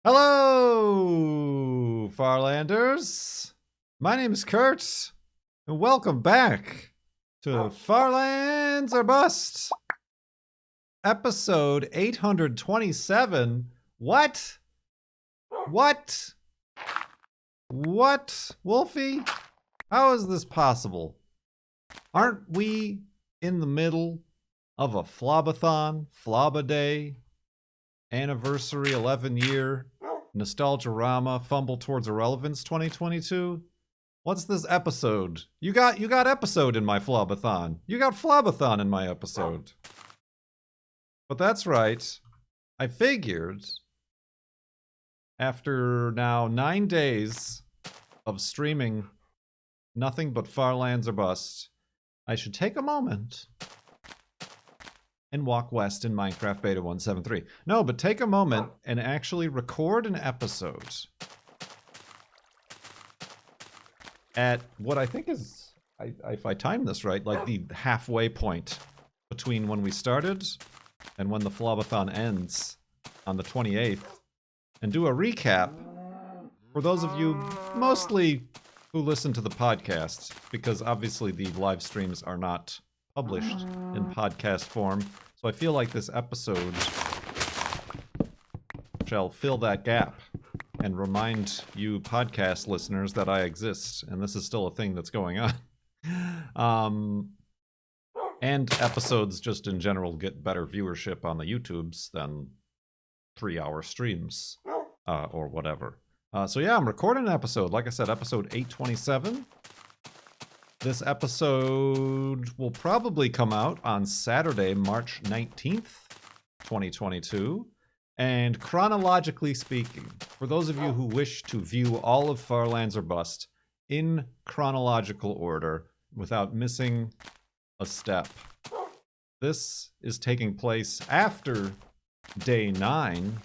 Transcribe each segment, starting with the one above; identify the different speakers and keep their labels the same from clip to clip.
Speaker 1: Hello, Farlanders. My name is Kurt, and welcome back to Farlands or Bust, episode 827. What? What? What, Wolfie? How is this possible? Aren't we in the middle of a Flopathon, Floba Day, anniversary 11-year Nostalgia-rama Fumble Towards Irrelevance 2022? What's this episode? You got episode in my Flobathon. You got Flobathon in my episode. But that's right. I figured after now 9 days of streaming nothing but Farlands or Bust, I should take a moment and walk west in Minecraft Beta 173. No, but take a moment and actually record an episode at what I think is, if I time this right, like the halfway point between when we started and when the Flopathon ends on the 28th, and do a recap for those of you mostly who listen to the podcast, because obviously the live streams are not published in podcast form, so I feel like this episode shall fill that gap and remind you podcast listeners that I exist, and this is still a thing that's going on. And episodes just in general get better viewership on the YouTubes than 3-hour streams or whatever. So yeah, I'm recording an episode, like I said, episode 827. This episode will probably come out on Saturday, March 19th, 2022. And chronologically speaking, for those of you who wish to view all of Farlands or Bust in chronological order without missing a step, this is taking place after day 9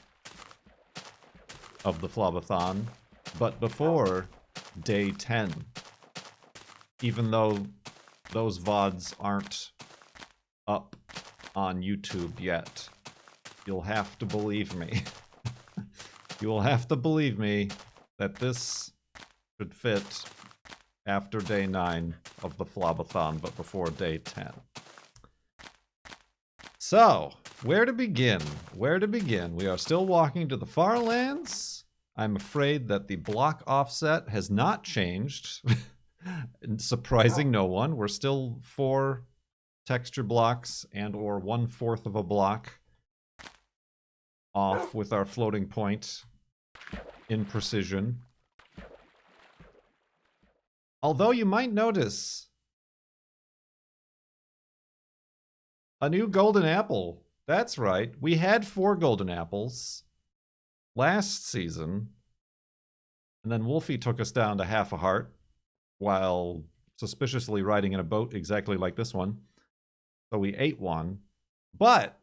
Speaker 1: of the Flopathon, but before day 10. Even though those VODs aren't up on YouTube yet. You'll have to believe me. You will have to believe me that this should fit after day 9 of the Flopathon, but before day 10. So, where to begin? Where to begin? We are still walking to the Farlands. I'm afraid that the block offset has not changed. Surprising no one. We're still 4 texture blocks and or 1/4 of a block off with our floating point in precision. Although you might notice a new golden apple. That's right. We had 4 golden apples last season, and then Wolfie took us down to half a heart while suspiciously riding in a boat exactly like this one. So we ate one. But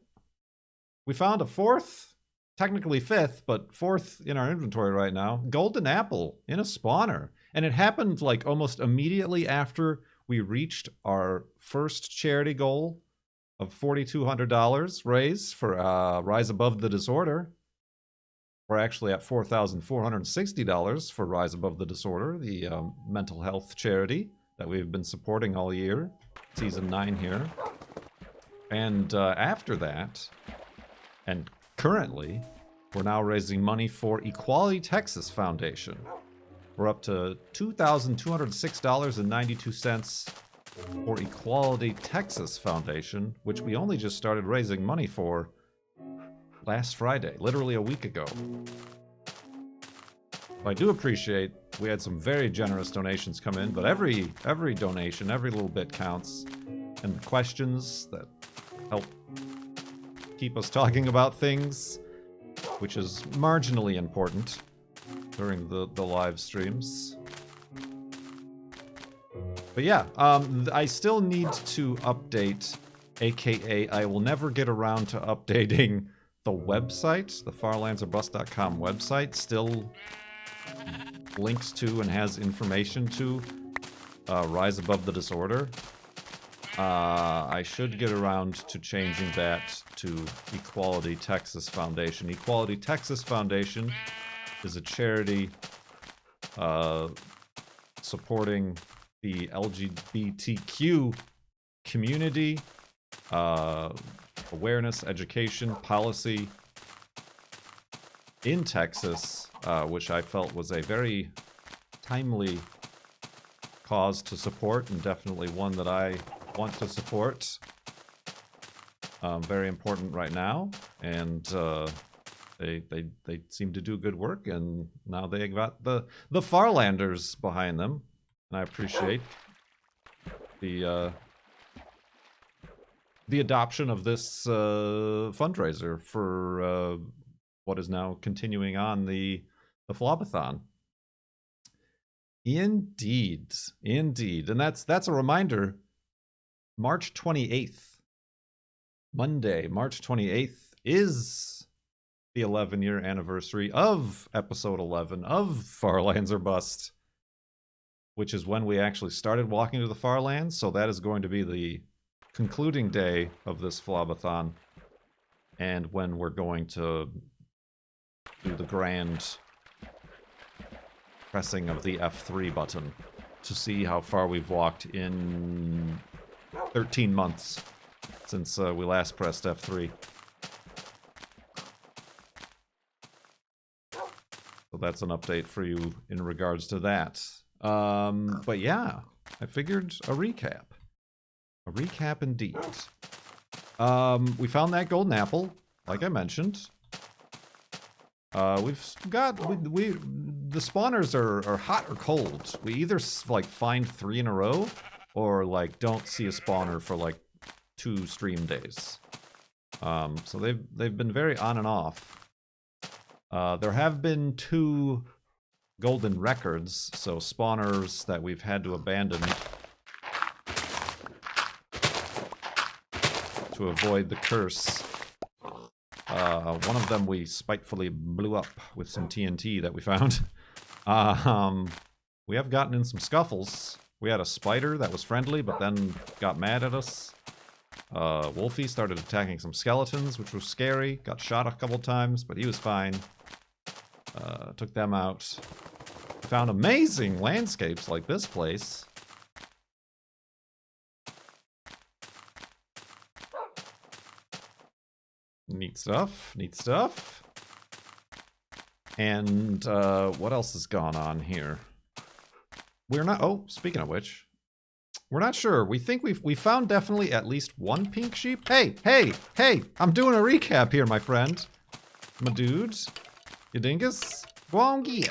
Speaker 1: we found a 4th, technically 5th, but 4th in our inventory right now, golden apple in a spawner. And it happened like almost immediately after we reached our first charity goal of $4,200 raise for Rise Above the Disorder. We're actually at $4,460 for Rise Above the Disorder, the mental health charity that we've been supporting all year, season 9 here. And after that, and currently, we're now raising money for Equality Texas Foundation. We're up to $2,206.92 for Equality Texas Foundation, which we only just started raising money for last Friday, literally a week ago. I do appreciate we had some very generous donations come in, but every donation, every little bit counts, and the questions that help keep us talking about things, which is marginally important during the live streams. But yeah, I still need to update, aka I will never get around to updating the website. The farlandsorbust.com website still links to and has information to Rise Above the Disorder. I should get around to changing that to Equality Texas Foundation. Equality Texas Foundation is a charity supporting the LGBTQ community, awareness, education, policy in Texas, which I felt was a very timely cause to support, and definitely one that I want to support. Very important right now, and they seem to do good work, and now they got the Farlanders behind them, and I appreciate the adoption of this fundraiser for what is now continuing on the Flopathon. Indeed, indeed, and that's a reminder. March 28th, Monday, March 28th is the 11-year anniversary of episode 11 of Farlands or Bust, which is when we actually started walking to the Farlands. So that is going to be the concluding day of this Flopathon, and when we're going to do the grand pressing of the F3 button to see how far we've walked in 13 months since we last pressed F3. So that's an update for you in regards to that. But yeah, I figured a recap. A recap indeed. We found that golden apple, like I mentioned. We've got the spawners are hot or cold. We either like find 3 in a row, or like don't see a spawner for like 2 stream days. So they've been very on and off. There have been 2 golden records, so spawners that we've had to abandon to avoid the curse. One of them we spitefully blew up with some TNT that we found. We have gotten in some scuffles. We had a spider that was friendly, but then got mad at us. Wolfie started attacking some skeletons, which was scary. Got shot a couple times, but he was fine. Took them out. Found amazing landscapes like this place. Neat stuff, neat stuff. And what else has gone on here? We're not, oh, speaking of which, we're not sure. We think we found definitely at least 1 pink sheep. Hey, hey, hey, I'm doing a recap here, my friend. My dudes. You dingus? Go on, get.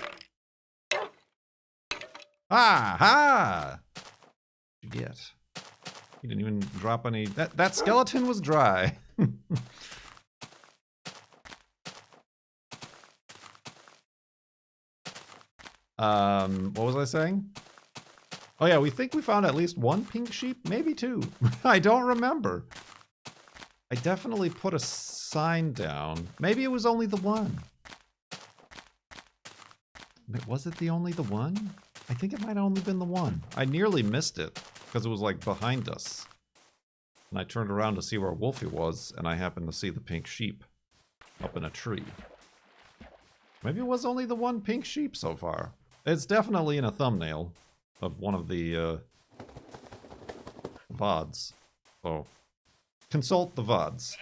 Speaker 1: Ah, ha! What'd you get? You didn't even drop any. That skeleton was dry. What was I saying? Oh yeah, we think we found at least 1 pink sheep, maybe 2. I don't remember. I definitely put a sign down. Maybe it was only the 1. Was it only the 1? I think it might have only been the 1. I nearly missed it because it was like behind us. And I turned around to see where Wolfie was, and I happened to see the pink sheep up in a tree. Maybe it was only the 1 pink sheep so far. It's definitely in a thumbnail of one of the VODs. So, consult the VODs.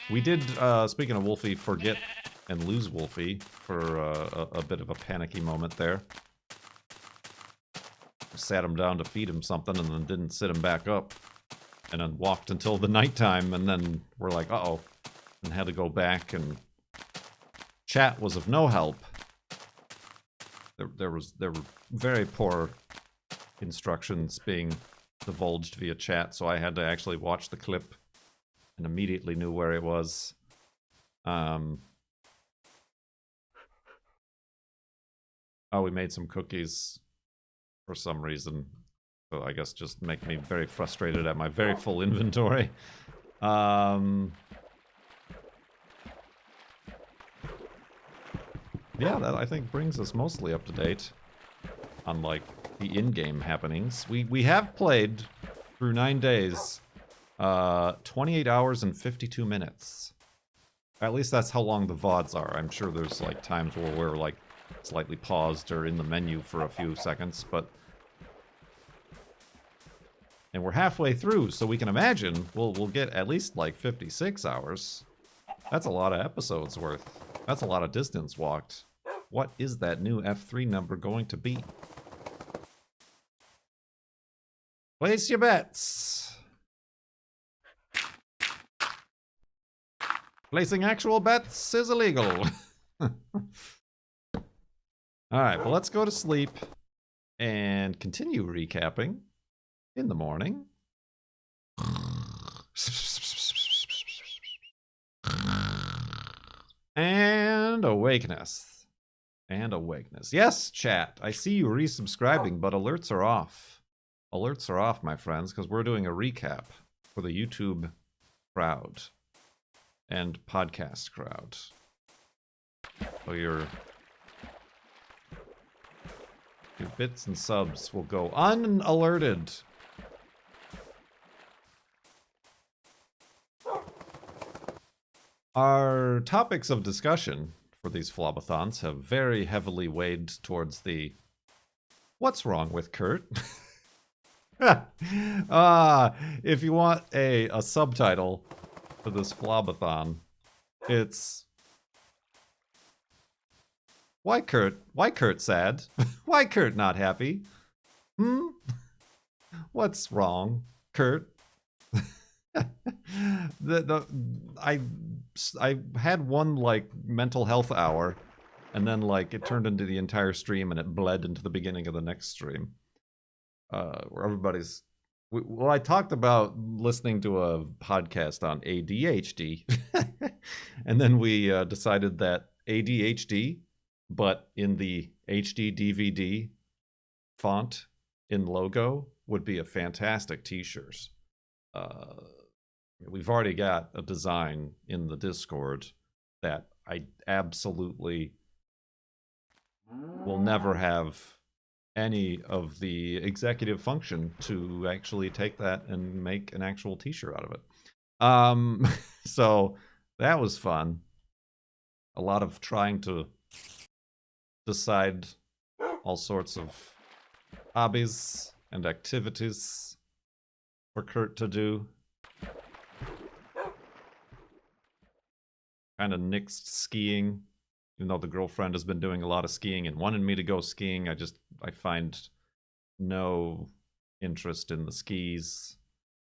Speaker 1: We did, speaking of Wolfie, forget and lose Wolfie for a bit of a panicky moment there. Sat him down to feed him something and then didn't sit him back up. And then walked until the nighttime, and then we're like, uh-oh. And had to go back, and chat was of no help. There were very poor instructions being divulged via chat, so I had to actually watch the clip and immediately knew where it was. Oh, we made some cookies for some reason. So I guess just make me very frustrated at my very full inventory. Yeah, that I think brings us mostly up to date on like the in-game happenings. We have played through 9 days, 28 hours and 52 minutes. At least that's how long the VODs are. I'm sure there's like times where we're like slightly paused or in the menu for a few seconds, but... And we're halfway through, so we can imagine we'll get at least like 56 hours. That's a lot of episodes worth. That's a lot of distance walked. What is that new F3 number going to be? Place your bets. Placing actual bets is illegal. Alright, well let's go to sleep and continue recapping in the morning. And awakeness. And awakeness. Yes, chat. I see you resubscribing, but alerts are off. Alerts are off, my friends, because we're doing a recap for the YouTube crowd and podcast crowd. So your bits and subs will go unalerted. Our topics of discussion for these Flopathons have very heavily weighed towards the what's wrong with Kurt? If you want a subtitle for this Flopathon, it's why Kurt sad? Why Kurt not happy? What's wrong, Kurt? I had one like mental health hour, and then like it turned into the entire stream, and it bled into the beginning of the next stream, where everybody's. Well, I talked about listening to a podcast on ADHD, and then we decided that ADHD, but in the HD DVD font in logo, would be a fantastic T-shirt. We've already got a design in the Discord that I absolutely will never have any of the executive function to actually take that and make an actual T-shirt out of it. So that was fun. A lot of trying to decide all sorts of hobbies and activities for Kurt to do. Kind of nixed skiing, even though the girlfriend has been doing a lot of skiing and wanted me to go skiing. I find no interest in the skis.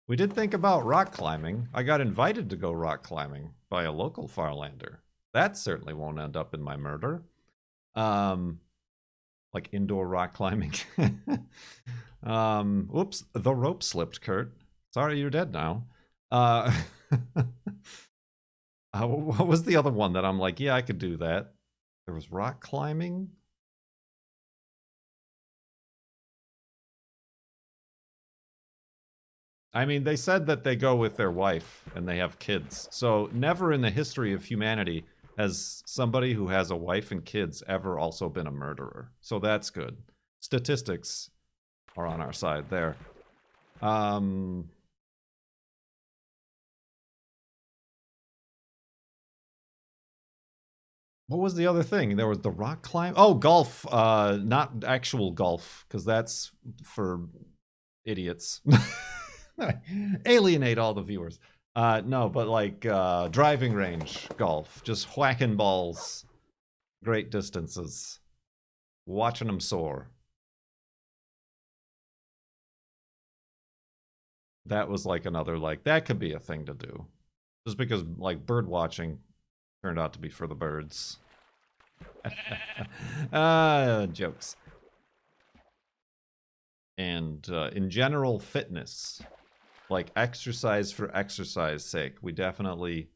Speaker 1: We did think about rock climbing. I got invited to go rock climbing by a local Farlander. That certainly won't end up in my murder. Like indoor rock climbing. Oops, the rope slipped, Kurt. Sorry, you're dead now. What was the other one that I'm like, yeah, I could do that? There was rock climbing. I mean, they said that they go with their wife and they have kids. So never in the history of humanity has somebody who has a wife and kids ever also been a murderer. So that's good. Statistics are on our side there. What was the other thing? There was the rock climb. Oh, golf. Not actual golf, because that's for idiots. Alienate all the viewers. No, but like driving range golf. Just whacking balls. Great distances. Watching them soar. That was like another, like, that could be a thing to do. Just because, like, bird watching turned out to be for the birds. Jokes. And in general, fitness. Like exercise for exercise sake. We definitely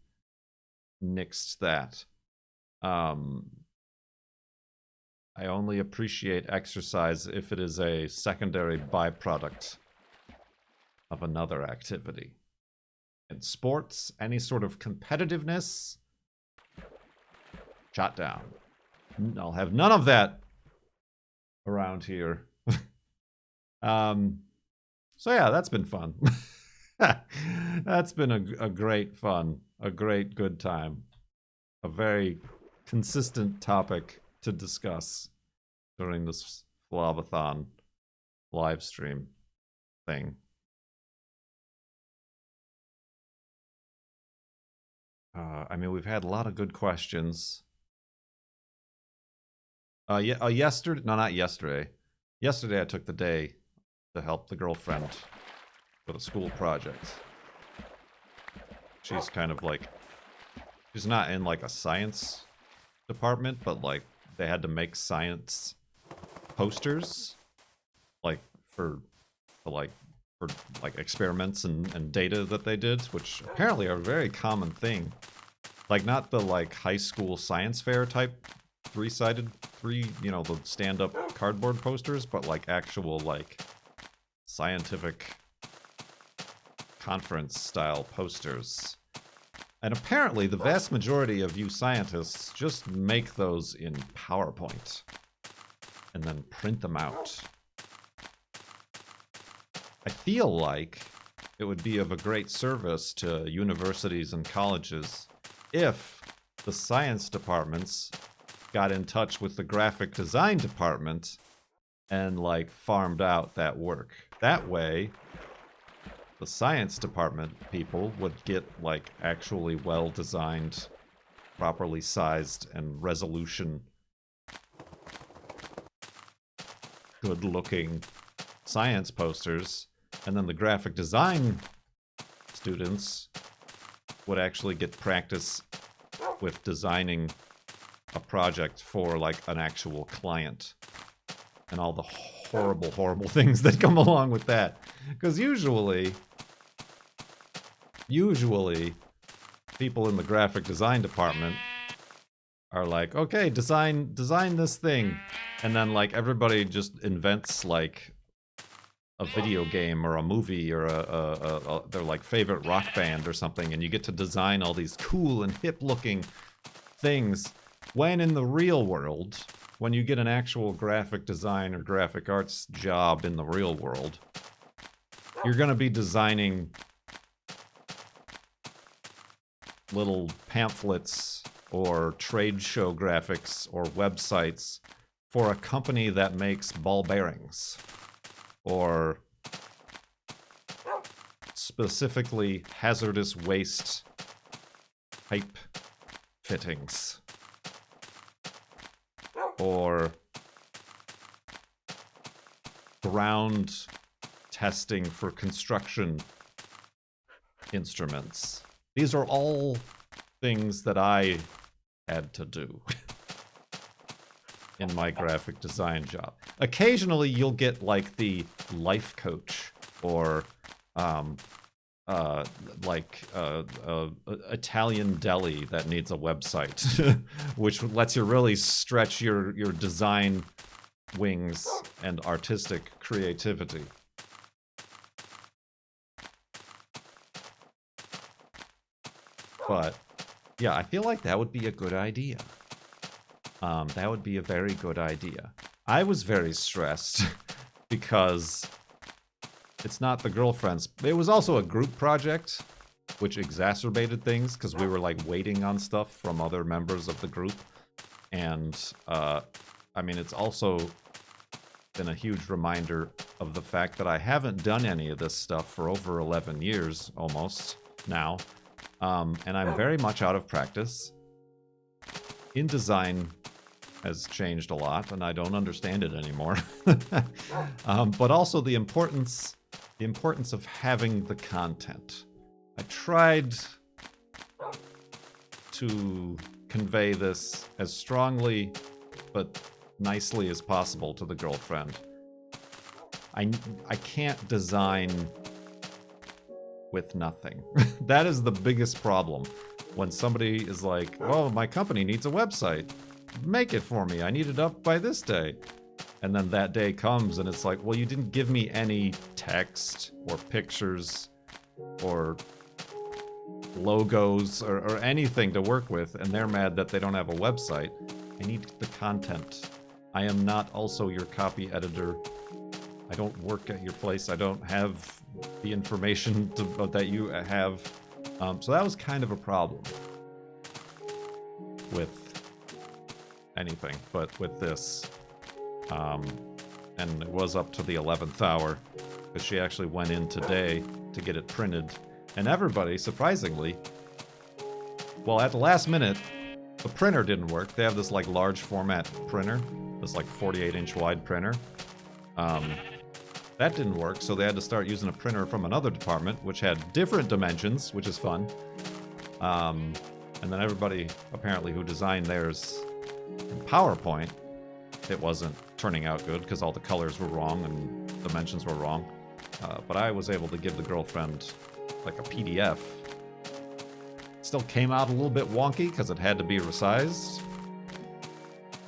Speaker 1: nixed that. I only appreciate exercise if it is a secondary byproduct of another activity. In sports, any sort of competitiveness, shot down. I'll have none of that around here. So yeah, that's been fun. That's been a great fun, a great good time, a very consistent topic to discuss during this Flopathon live stream thing. I mean, we've had a lot of good questions. Yeah, yesterday, no, not yesterday. Yesterday, I took the day to help the girlfriend with a school project. She's kind of like, she's not in like a science department, but like they had to make science posters, like for experiments and data that they did, which apparently are a very common thing. Like not the like high school science fair type the stand-up cardboard posters, but like actual like scientific conference style posters. And apparently the vast majority of you scientists just make those in PowerPoint and then print them out. I feel like it would be of a great service to universities and colleges if the science departments got in touch with the graphic design department and like farmed out that work. That way, the science department people would get like actually well designed, properly sized and resolution good looking science posters, and then the graphic design students would actually get practice with designing a project for like an actual client and all the horrible, horrible things that come along with that. Because usually people in the graphic design department are like, okay, design this thing, and then like everybody just invents like a video game or a movie or their like favorite rock band or something, and you get to design all these cool and hip looking things, when in the real world, when you get an actual graphic design or graphic arts job in the real world, you're going to be designing little pamphlets or trade show graphics or websites for a company that makes ball bearings, or specifically hazardous waste pipe fittings, or ground testing for construction instruments. These are all things that I had to do in my graphic design job. Occasionally you'll get like the life coach or Italian deli that needs a website, which lets you really stretch your design wings and artistic creativity. But yeah, I feel like that would be a good idea. That would be a very good idea. I was very stressed because it's not the girlfriend's. It was also a group project, which exacerbated things because we were like waiting on stuff from other members of the group. And I mean, it's also been a huge reminder of the fact that I haven't done any of this stuff for over 11 years almost now. And I'm very much out of practice. InDesign has changed a lot, and I don't understand it anymore. But also the importance of having the content. I tried to convey this as strongly but nicely as possible to the girlfriend. I can't design with nothing. That is the biggest problem. When somebody is like, oh, my company needs a website. Make it for me. I need it up by this day. And then that day comes and it's like, well, you didn't give me any text or pictures or logos or anything to work with, and they're mad that they don't have a website. I need the content. I am not also your copy editor. I don't work at your place. I don't have the information that you have. So that was kind of a problem with anything, but with this. And it was up to the 11th hour, because she actually went in today to get it printed. And everybody, surprisingly, well, at the last minute, the printer didn't work. They have this, like, large format printer, this, like, 48-inch wide printer. That didn't work, so they had to start using a printer from another department, which had different dimensions, which is fun. And then everybody, apparently, who designed theirs in PowerPoint, it wasn't turning out good because all the colors were wrong and dimensions were wrong. But I was able to give the girlfriend, like, a PDF. Still came out a little bit wonky because it had to be resized.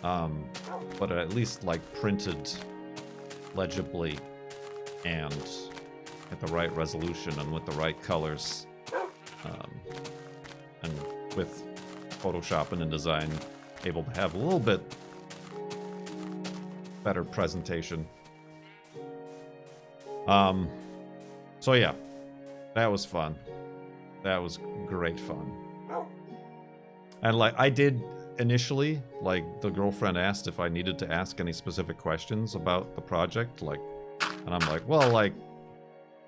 Speaker 1: But it at least, like, printed legibly and at the right resolution and with the right colors. And with Photoshop and InDesign, able to have a little bit better presentation. So yeah, that was fun. That was great fun. And like, I did initially, like, the girlfriend asked if I needed to ask any specific questions about the project, like, and I'm like, well, like,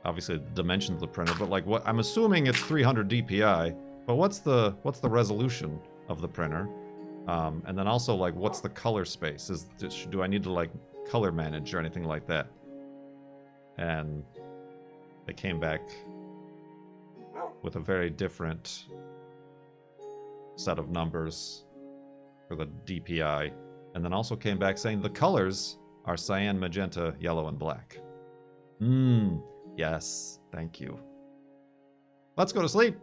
Speaker 1: obviously the dimensions of the printer, but like, what, I'm assuming it's 300 DPI, but what's the resolution of the printer? And then also, like, what's the color space? Do I need to, like, color manage or anything like that? And they came back with a very different set of numbers for the DPI, and then also came back saying the colors are cyan, magenta, yellow, and black. Yes, thank you. Let's go to sleep.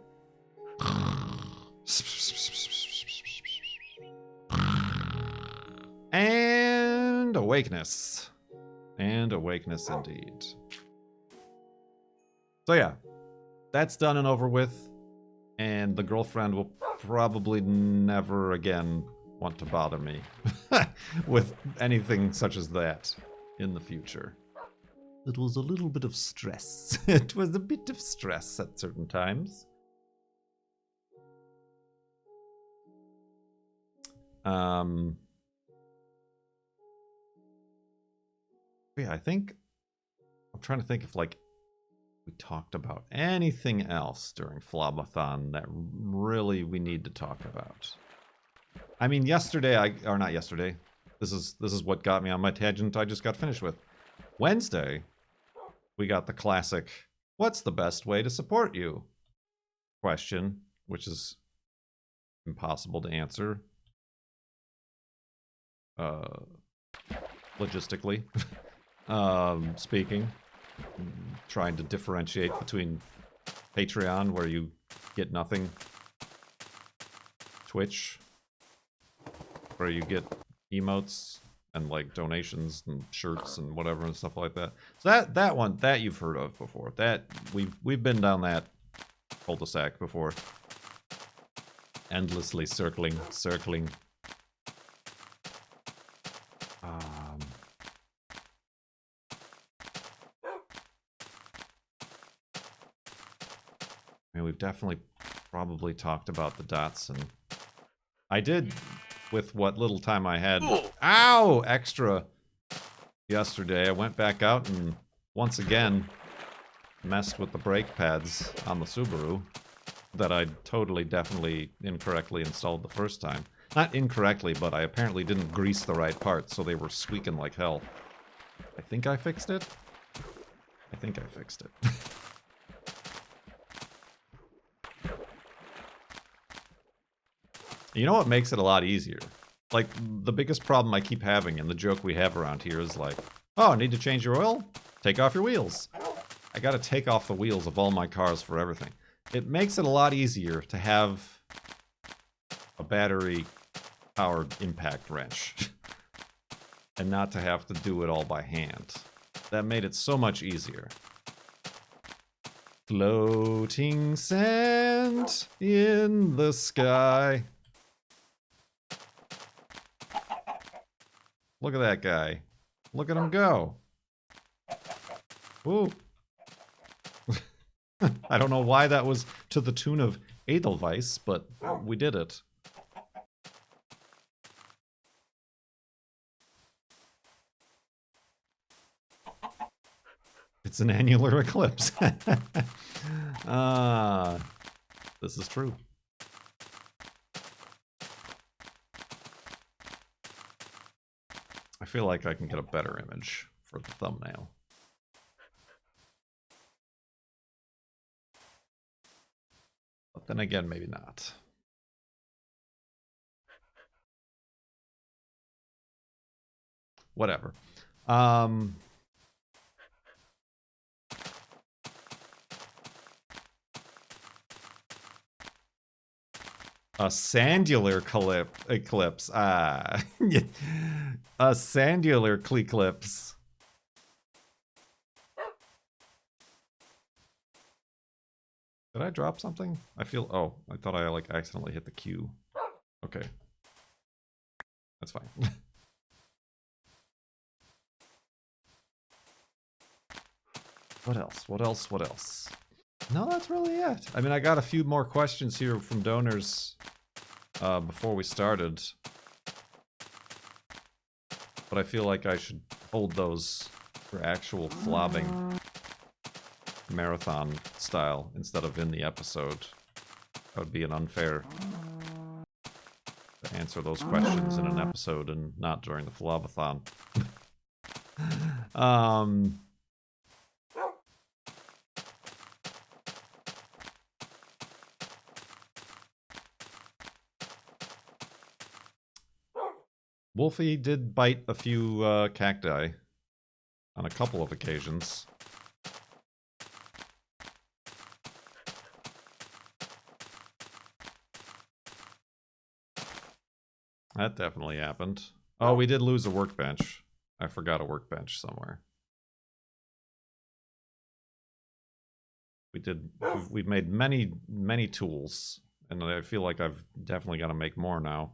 Speaker 1: And awakeness. And awakeness indeed. So yeah, that's done and over with, and the girlfriend will probably never again want to bother me with anything such as that in the future. It was a little bit of stress. It was a bit of stress at certain times. Yeah, I think I'm trying to think if, like, we talked about anything else during Flopathon that really we need to talk about. I mean, yesterday, or not yesterday, this is what got me on my tangent I just got finished with. Wednesday, we got the classic, what's the best way to support you? Question, which is impossible to answer. Logistically speaking. Trying to differentiate between Patreon, where you get nothing, Twitch, where you get emotes and, like, donations and shirts and whatever and stuff like that. So that one, that you've heard of before. That we've been down that cul-de-sac before. Endlessly circling. I mean, we've definitely probably talked about the dots, and I did, with what little time I had, extra yesterday. I went back out and once again messed with the brake pads on the Subaru that I definitely incorrectly installed the first time. Not incorrectly, but I apparently didn't grease the right parts, so they were squeaking like hell. I think I fixed it. You know what makes it a lot easier? Like, the biggest problem I keep having, and the joke we have around here is like, oh, need to change your oil? Take off your wheels. I gotta take off the wheels of all my cars for everything. It makes it a lot easier to have a battery-powered impact wrench. And not to have to do it all by hand. That made it so much easier. Floating sand in the sky. Look at that guy. Look at him go. Ooh. I don't know why that was to the tune of Edelweiss, but we did it. It's an annular eclipse. This is true. I feel like I can get a better image for the thumbnail. But then again, maybe not. Whatever. A sandular eclipse. A sandular eclipse. Did I drop something? I feel... Oh, I thought I, like, accidentally hit the Q. Okay. That's fine. What else? What else? What else? No, that's really it. I mean, I got a few more questions here from donors before we started. But I feel like I should hold those for actual flobbing marathon style instead of in the episode. That would be an unfair to answer those questions in an episode and not during the Flopathon. Wolfie did bite a few cacti on a couple of occasions. That definitely happened. Oh, we did lose a workbench. I forgot a workbench somewhere. We've made many tools, and I feel like I've definitely got to make more now.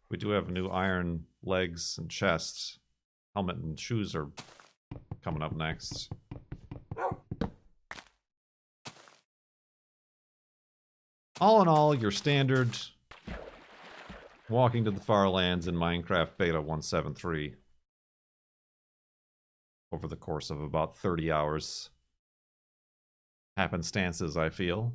Speaker 1: We do have new iron legs and chest. Helmet and shoes are coming up next. All in all, your standard walking to the farlands in Minecraft Beta 173 over the course of about 30 hours. Happenstances, I feel.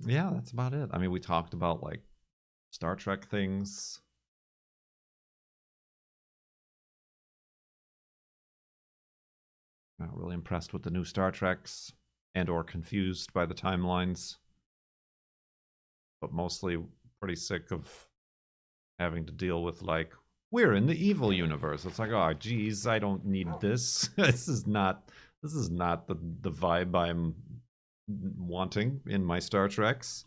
Speaker 1: Yeah, that's about it. I mean, we talked about, like, Star Trek things. Not really impressed with the new Star Treks, and or confused by the timelines. But mostly pretty sick of having to deal with, like, we're in the evil universe. It's like, oh, geez, I don't need this. This is not the vibe I'm wanting in my Star Treks.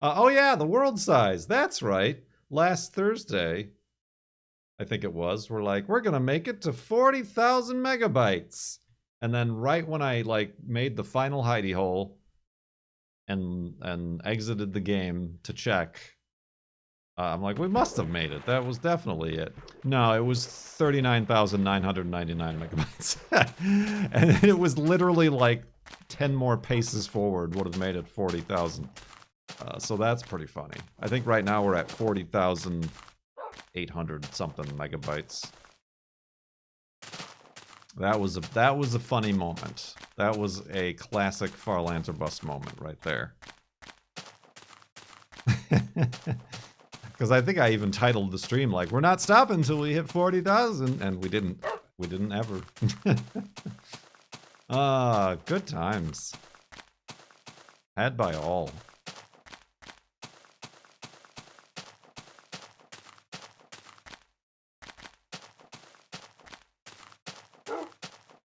Speaker 1: Oh yeah, the world size. That's right. Last Thursday, I think it was, we're like, we're gonna make it to 40,000 megabytes. And then right when I, like, made the final hidey hole and exited the game to check, I'm like, we must have made it. That was definitely it. No, it was 39,999 megabytes. And it was literally like 10 more paces forward would have made it 40,000. So that's pretty funny. I think right now we're at 40,800 something megabytes. That was a funny moment. That was a classic Farlands or Bust moment right there. Because I think I even titled the stream like, we're not stopping until we hit 40,000, and we didn't ever. Good times. Had by all.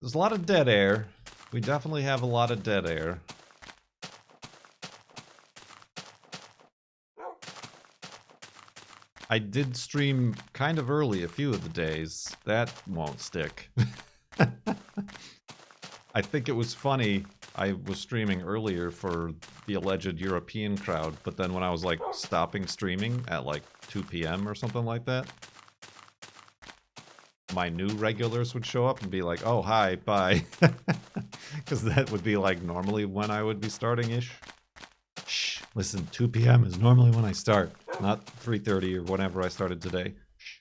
Speaker 1: There's a lot of dead air. We definitely have a lot of dead air. I did stream kind of early a few of the days. That won't stick. I think it was funny. I was streaming earlier for the alleged European crowd, but then when I was like stopping streaming at like 2 p.m. or something like that, my new regulars would show up and be like, oh, hi, bye. Because that would be like normally when I would be starting-ish. Shh, listen, 2 p.m. is normally when I start, not 3:30 or whenever I started today. Shh.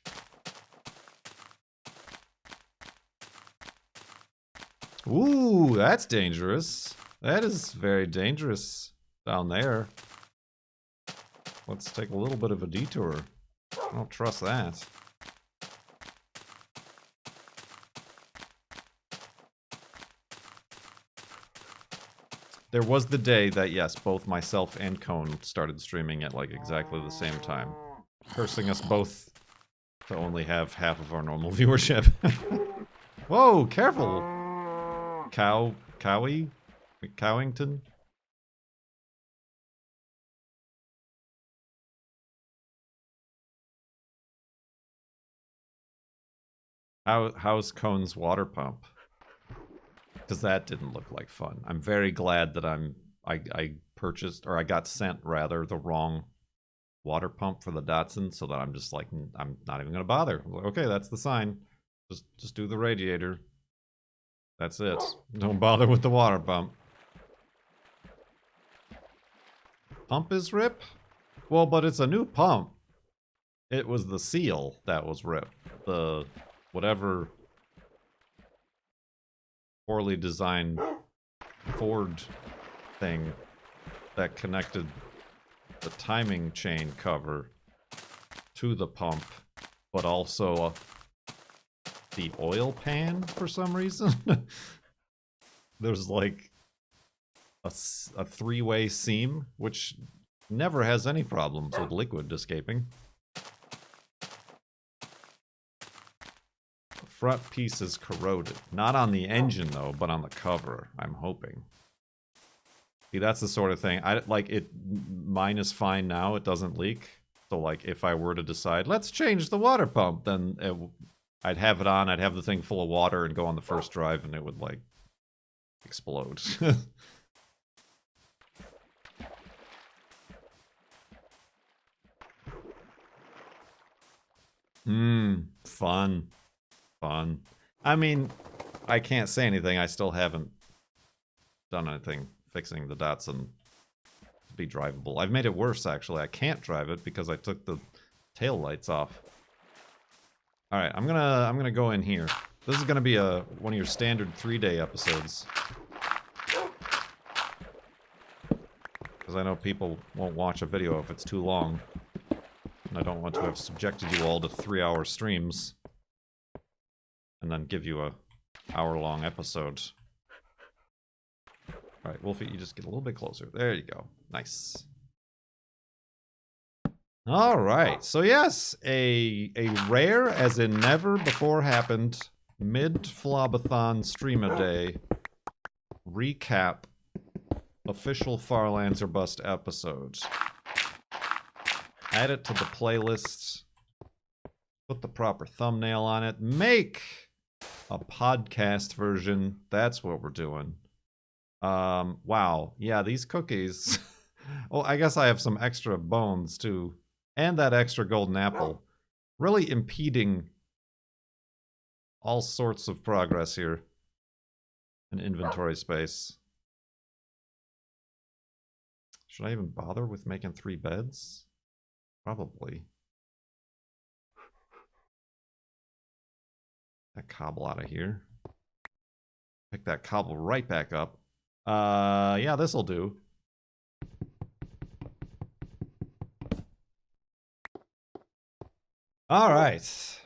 Speaker 1: Ooh, that's dangerous. That is very dangerous down there. Let's take a little bit of a detour. I don't trust that. There was the day that, yes, both myself and Cone started streaming at like exactly the same time, cursing us both to only have half of our normal viewership. Whoa, careful! Cowington? How's Cone's water pump? Because that didn't look like fun. I'm very glad that I purchased, or I got sent rather, the wrong water pump for the Datsun, so that I'm just like, I'm not even gonna bother. I'm like, okay, that's the sign. Just do the radiator. That's it. Don't bother with the water pump. Pump is rip? Well, but it's a new pump. It was the seal that was ripped. The whatever poorly designed Ford thing that connected the timing chain cover to the pump, but also the oil pan for some reason. There's like a three-way seam, which never has any problems with liquid escaping. The front piece is corroded. Not on the engine though, but on the cover, I'm hoping. See, that's the sort of thing. Mine is fine now, it doesn't leak. So like if I were to decide, let's change the water pump, then I'd have it on, I'd have the thing full of water and go on the first drive and it would like explode. Fun. Fun. I mean, I can't say anything. I still haven't done anything fixing the Datsun to be drivable. I've made it worse, actually. I can't drive it because I took the tail lights off. Alright, I'm gonna go in here. This is gonna be one of your standard 3-day episodes. Because I know people won't watch a video if it's too long. And I don't want to have subjected you all to 3-hour streams. And then give you a hour-long episode. Alright, Wolfie, you just get a little bit closer. There you go. Nice. Alright, so yes, a rare, as in never before happened, mid-Flopathon stream-a-day recap official Farlands or Bust episode. Add it to the playlist. Put the proper thumbnail on it. Make a podcast version. That's what we're doing. Wow. Yeah, these cookies. Well, I guess I have some extra bones too. And that extra golden apple. Really impeding all sorts of progress here in inventory space. Should I even bother with making 3 beds? Probably. That cobble out of here. Pick that cobble right back up. Yeah, this'll do. All right.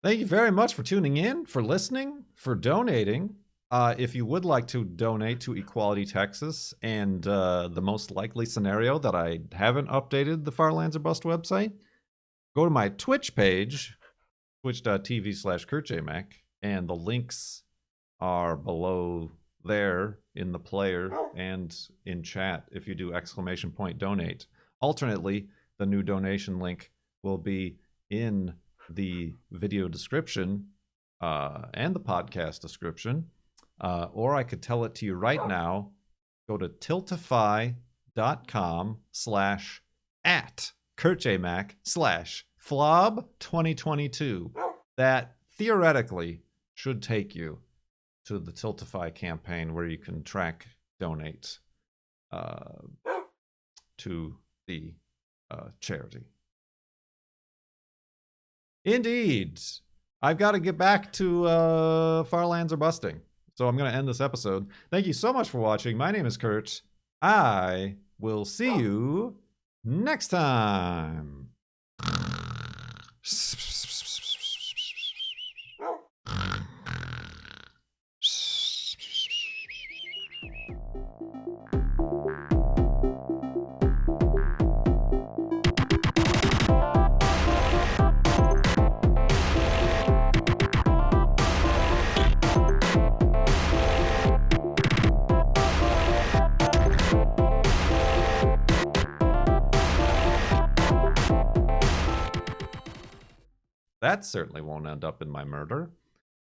Speaker 1: Thank you very much for tuning in, for listening, for donating. If you would like to donate to Equality Texas, and the most likely scenario that I haven't updated the Farlands or Bust website, go to my Twitch page, twitch.tv/KurtJMac, and the links are below there in the player and in chat if you do !donate. Alternately, the new donation link will be in the video description and the podcast description. Or I could tell it to you right now. Go to tiltify.com/@KurtJMac/Flob2022. That theoretically should take you to the Tiltify campaign where you can donate to the charity. Indeed. I've got to get back to Farlands or Busting. So I'm going to end this episode. Thank you so much for watching. My name is Kurt. I will see you next time. That certainly won't end up in my murder.